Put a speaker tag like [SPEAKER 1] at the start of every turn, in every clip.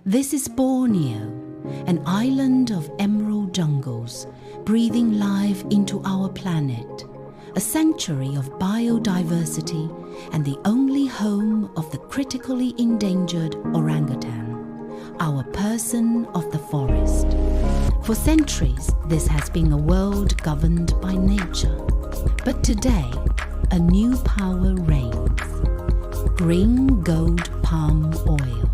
[SPEAKER 1] This is Borneo, an island of emerald jungles, breathing life into our planet, a sanctuary of biodiversity and the only home of the critically endangered orangutan, our person of the forest. For centuries, this has been a world governed by nature. But today, a new power reigns: green gold palm oil,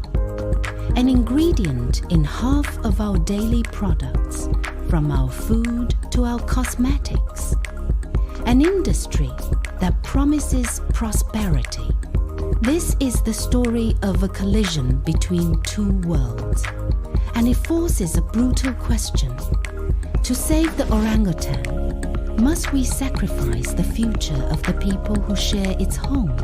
[SPEAKER 1] an ingredient in half of our daily products, from our food to our cosmetics. An industry that promises prosperity. This is the story of a collision between two worlds, and it forces a brutal question. To save the orangutan, must we sacrifice the future of the people who share its home?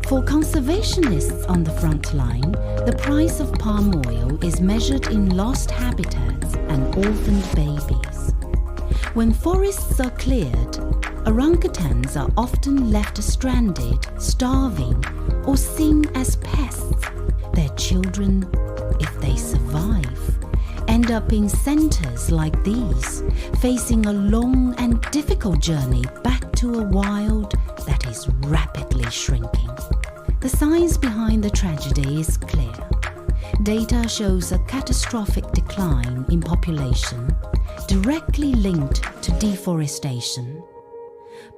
[SPEAKER 1] For conservationists on the front line, the price of palm oil is measured in lost habitats and orphaned babies. When forests are cleared, orangutans are often left stranded, starving, or seen as pests. Their children, if they survive, end up in centers like these, facing a long and difficult journey back to a wild that is rapidly shrinking. The science behind the tragedy is clear. Data shows a catastrophic decline in population, directly linked to deforestation.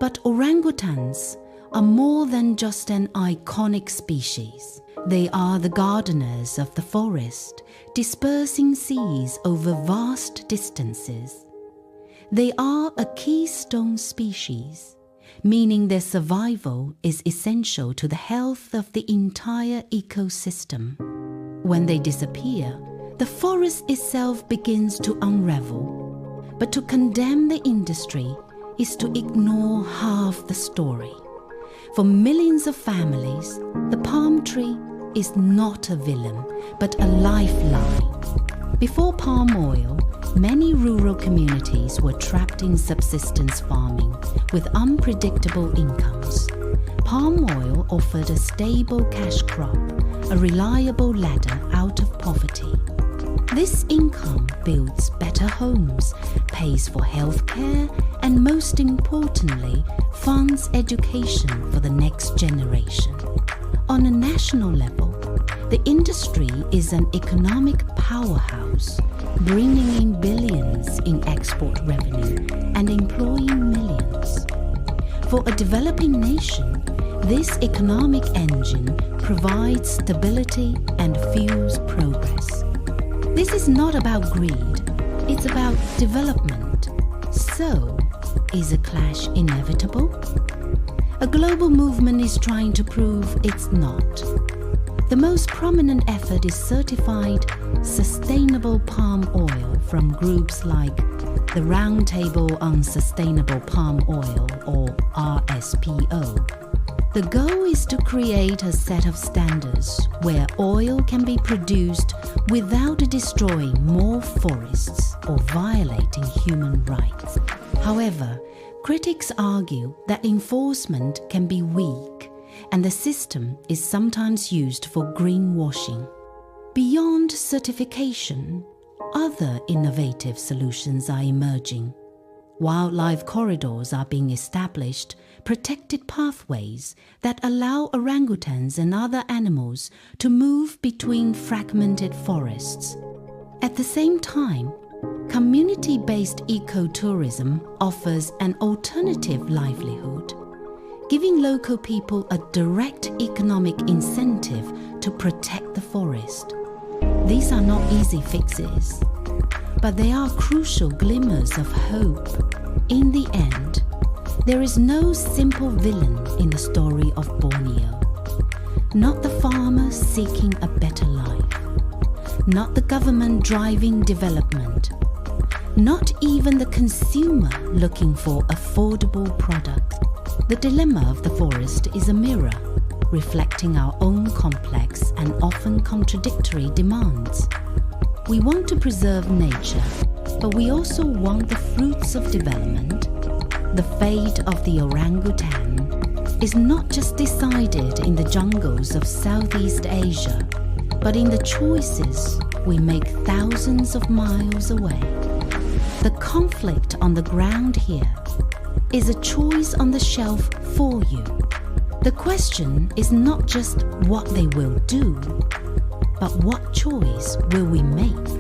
[SPEAKER 1] But orangutans are more than just an iconic species. They are the gardeners of the forest, dispersing seeds over vast distances. They are a keystone species, meaning their survival is essential to the health of the entire ecosystem. When they disappear, the forest itself begins to unravel. But to condemn the industry is to ignore half the story. For millions of families, the palm tree is not a villain, but a lifeline. Before palm oil, many rural communities were trapped in subsistence farming with unpredictable incomes. Palm oil offered a stable cash crop, a reliable ladder out of poverty. This income builds better homes, pays for healthcare, and most importantly, funds education for the next generation. On a national level, the industry is an economic powerhouse, bringing in billions in export revenue and employing millions. For a developing nation, this economic engine provides stability and fuels progress. This is not about greed, it's about development. So, is a clash inevitable? A global movement is trying to prove it's not. The most prominent effort is certified sustainable palm oil from groups like the Roundtable on Sustainable Palm Oil, or RSPO. The goal is to create a set of standards where oil can be produced without destroying more forests or violating human rights. However, critics argue that enforcement can be weak, and the system is sometimes used for greenwashing. Beyond certification, other innovative solutions are emerging. Wildlife corridors are being established, protected pathways that allow orangutans and other animals to move between fragmented forests. At the same time, community-based ecotourism offers an alternative livelihood, giving local people a direct economic incentive to protect the forest. These are not easy fixes, but they are crucial glimmers of hope. In the end, there is no simple villain in the story of Borneo. Not the farmer seeking a better life, not the government driving development, not even the consumer looking for affordable products. The dilemma of the forest is a mirror, reflecting our own complex and often contradictory demands. We want to preserve nature, but we also want the fruits of development, the fate of the orangutan, is not just decided in the jungles of Southeast Asia, but in the choices we make thousands of miles away. The conflict on the ground here is a choice on the shelf for you. The question is not just what they will do, but what choice will we make?